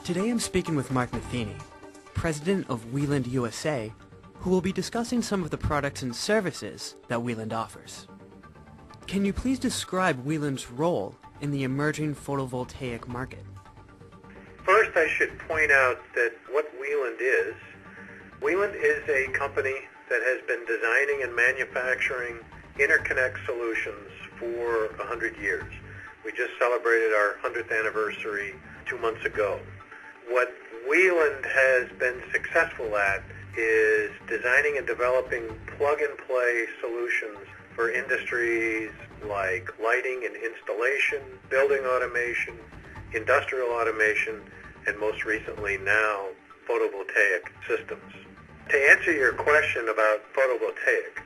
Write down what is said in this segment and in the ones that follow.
Today I'm speaking with Matheny, president of Wieland USA, who will be discussing some of the products and services that Wieland offers. Can you please describe Wieland's role in the emerging photovoltaic market? First, I should point out that what Wieland is a company that has been designing and manufacturing interconnect solutions for 100 years. We just celebrated our 100th anniversary 2 months ago. What Wieland has been successful at is designing and developing plug-and-play solutions for industries like lighting and installation, building automation, industrial automation, and most recently now, photovoltaic systems. To answer your question about photovoltaic,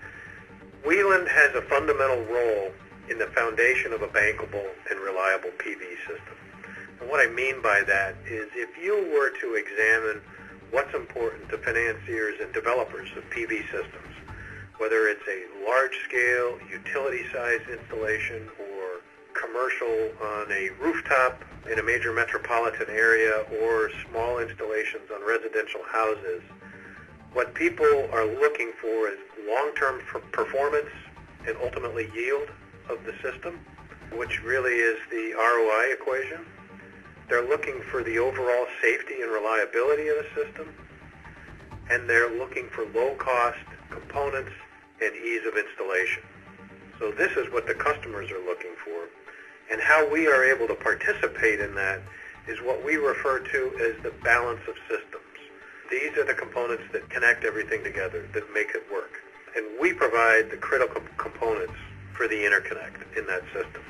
Wieland has a fundamental role in the foundation of a bankable and reliable PV system. And what I mean by that is if you were to examine what's important to financiers and developers of PV systems, whether it's a large-scale, utility-size installation or commercial on a rooftop in a major metropolitan area or small installations on residential houses, what people are looking for is long-term performance and ultimately yield of the system, which really is the ROI equation. They're looking for the overall safety and reliability of the system, and they're looking for low-cost components and ease of installation. So this is what the customers are looking for, and how we are able to participate in that is what we refer to as the balance of systems. These are the components that connect everything together, that make it work. And we provide the critical components for the interconnect in that system.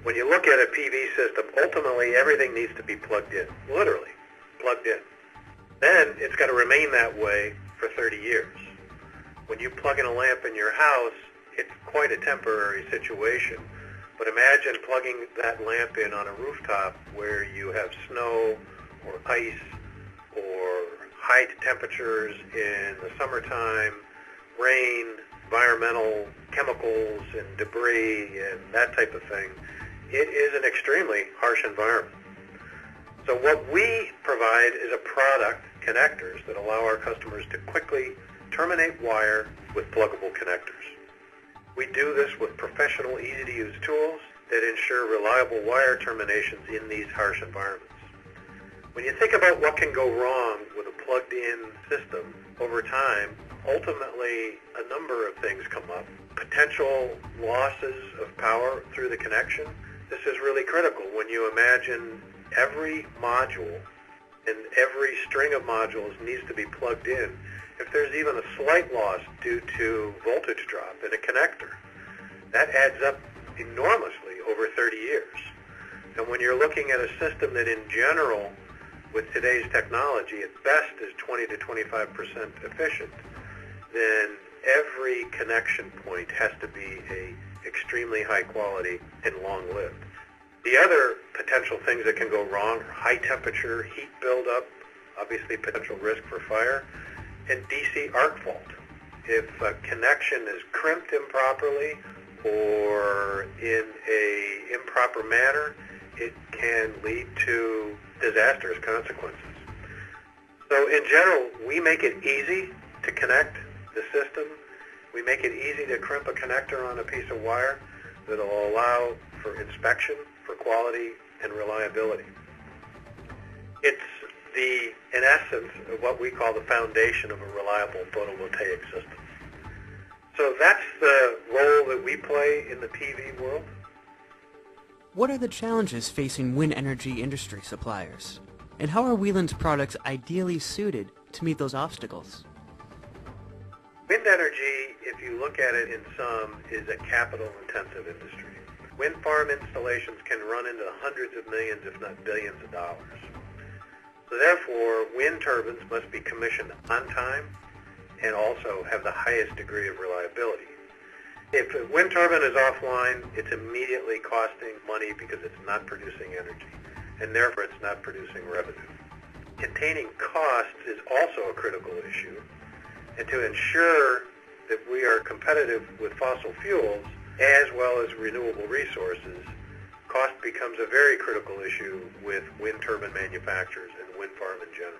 When you look at a PV system, ultimately everything needs to be plugged in, literally plugged in. Then it's got to remain that way for 30 years. When you plug in a lamp in your house, it's quite a temporary situation. But imagine plugging that lamp in on a rooftop where you have snow or ice or high temperatures in the summertime, rain, environmental chemicals and debris and that type of thing. It is an extremely harsh environment. So what we provide is a product, connectors, that allow our customers to quickly terminate wire with pluggable connectors. We do this with professional, easy-to-use tools that ensure reliable wire terminations in these harsh environments. When you think about what can go wrong with a plugged-in system over time, ultimately a number of things come up. Potential losses of power through the connection. This is really critical when you imagine every module and every string of modules needs to be plugged in. If there's even a slight loss due to voltage drop in a connector, that adds up enormously over 30 years. And when you're looking at a system that in general, with today's technology, at best is 20 to 25% efficient, then every connection point has to be extremely high quality and long-lived. The other potential things that can go wrong are high temperature, heat buildup, obviously potential risk for fire, and DC arc fault. If a connection is crimped improperly or in an improper manner, it can lead to disastrous consequences. So in general, we make it easy to connect the system. We make it easy to crimp a connector on a piece of wire that will allow for inspection, for quality, and reliability. It's in essence, what we call the foundation of a reliable photovoltaic system. So that's the role that we play in the PV world. What are the challenges facing wind energy industry suppliers? And how are Wieland's products ideally suited to meet those obstacles? Wind energy, if you look at it in sum, is a capital-intensive industry. Wind farm installations can run into the hundreds of millions, if not billions of dollars. So therefore, wind turbines must be commissioned on time and also have the highest degree of reliability. If a wind turbine is offline, it's immediately costing money because it's not producing energy, and therefore it's not producing revenue. Containing costs is also a critical issue, and to ensure that we are competitive with fossil fuels as well as renewable resources, cost becomes a very critical issue with wind turbine manufacturers and wind farm in general.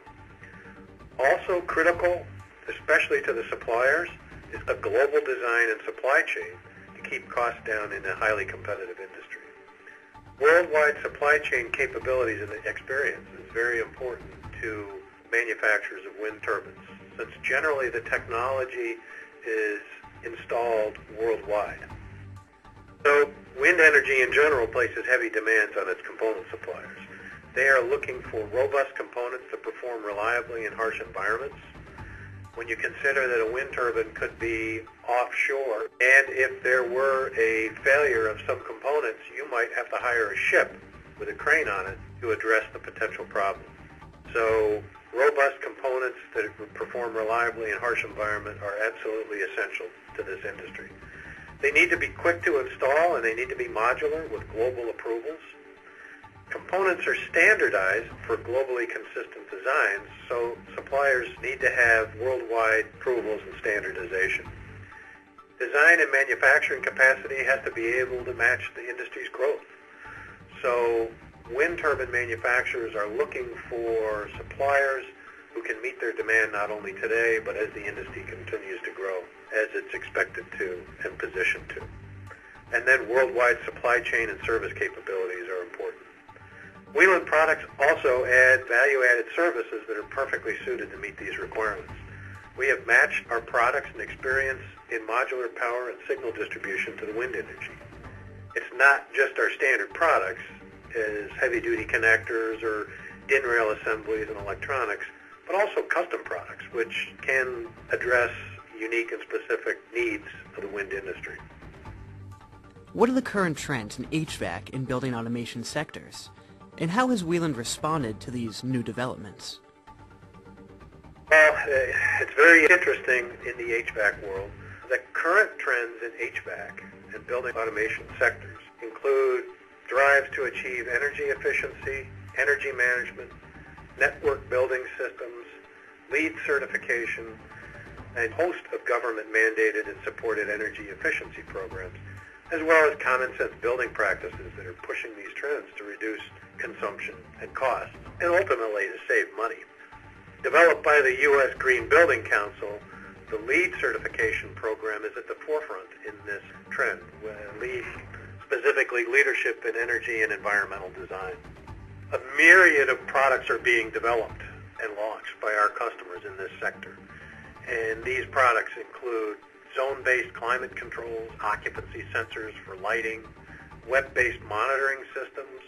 Also critical, especially to the suppliers, is a global design and supply chain to keep costs down in a highly competitive industry. Worldwide supply chain capabilities and experience is very important to manufacturers of wind turbines, since generally the technology is installed worldwide. So wind energy in general places heavy demands on its component suppliers. They are looking for robust components that perform reliably in harsh environments. When you consider that a wind turbine could be offshore, and if there were a failure of some components, you might have to hire a ship with a crane on it to address the potential problem. So robust components that perform reliably in harsh environment are absolutely essential to this industry. They need to be quick to install, and they need to be modular with global approvals. Components are standardized for globally consistent designs, so suppliers need to have worldwide approvals and standardization. Design and manufacturing capacity has to be able to match the industry's growth. So wind turbine manufacturers are looking for suppliers who can meet their demand not only today, but as the industry continues to grow, as it's expected to and positioned to. And then worldwide supply chain and service capabilities are important. Wieland products also add value-added services that are perfectly suited to meet these requirements. We have matched our products and experience in modular power and signal distribution to the wind industry. It's not just our standard products as heavy-duty connectors or DIN rail assemblies and electronics, but also custom products which can address unique and specific needs of the wind industry. What are the current trends in HVAC and building automation sectors? And how has Wieland responded to these new developments? Well, it's very interesting in the HVAC world. The current trends in HVAC and building automation sectors include drives to achieve energy efficiency, energy management, network building systems, LEED certification, and a host of government-mandated and supported energy efficiency programs, as well as common-sense building practices that are pushing these trends to reduce consumption and costs, and ultimately to save money. Developed by the U.S. Green Building Council, the LEED certification program is at the forefront in this trend, LEED, specifically Leadership in Energy and Environmental Design. A myriad of products are being developed and launched by our customers in this sector, and these products include zone-based climate controls, occupancy sensors for lighting, web-based monitoring systems,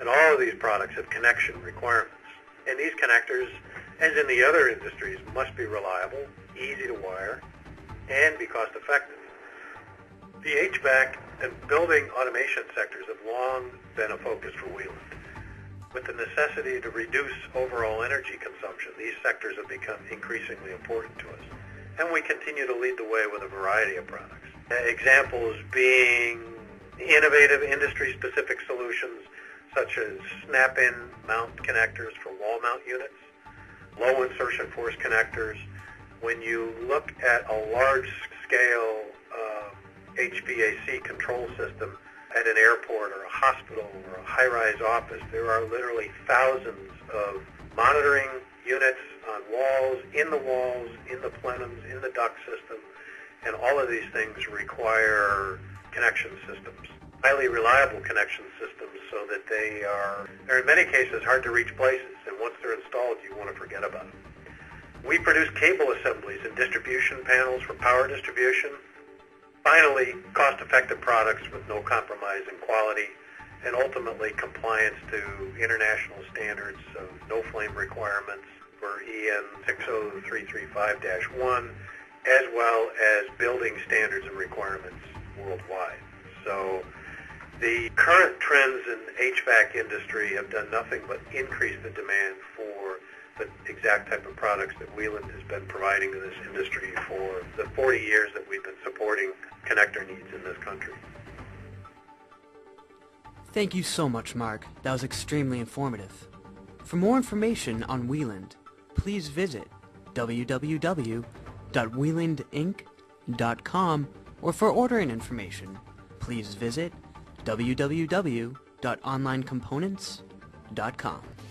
and all of these products have connection requirements. And these connectors, as in the other industries, must be reliable, easy to wire, and be cost-effective. The HVAC and building automation sectors have long been a focus for Wieland. With the necessity to reduce overall energy consumption, these sectors have become increasingly important to us. And we continue to lead the way with a variety of products. Examples being innovative industry-specific solutions such as snap-in mount connectors for wall mount units, low insertion force connectors. When you look at a large-scale HVAC control system at an airport or a hospital or a high-rise office, there are literally thousands of monitoring units on walls, in the plenums, in the duct system, and all of these things require connection systems, highly reliable connection systems, so that they're in many cases hard to reach places, and once they're installed, you want to forget about them. We produce cable assemblies and distribution panels for power distribution. Finally, cost-effective products with no compromise in quality, and ultimately compliance to international standards of no-flame requirements for EN 60335-1, as well as building standards and requirements worldwide. So the current trends in the HVAC industry have done nothing but increase the demand for the exact type of products that Wieland has been providing to this industry for the 40 years that we've been supporting connector needs in this country. Thank you so much, Mark. That was extremely informative. For more information on Wieland, please visit www.wielandinc.com, or for ordering information, please visit www.onlinecomponents.com.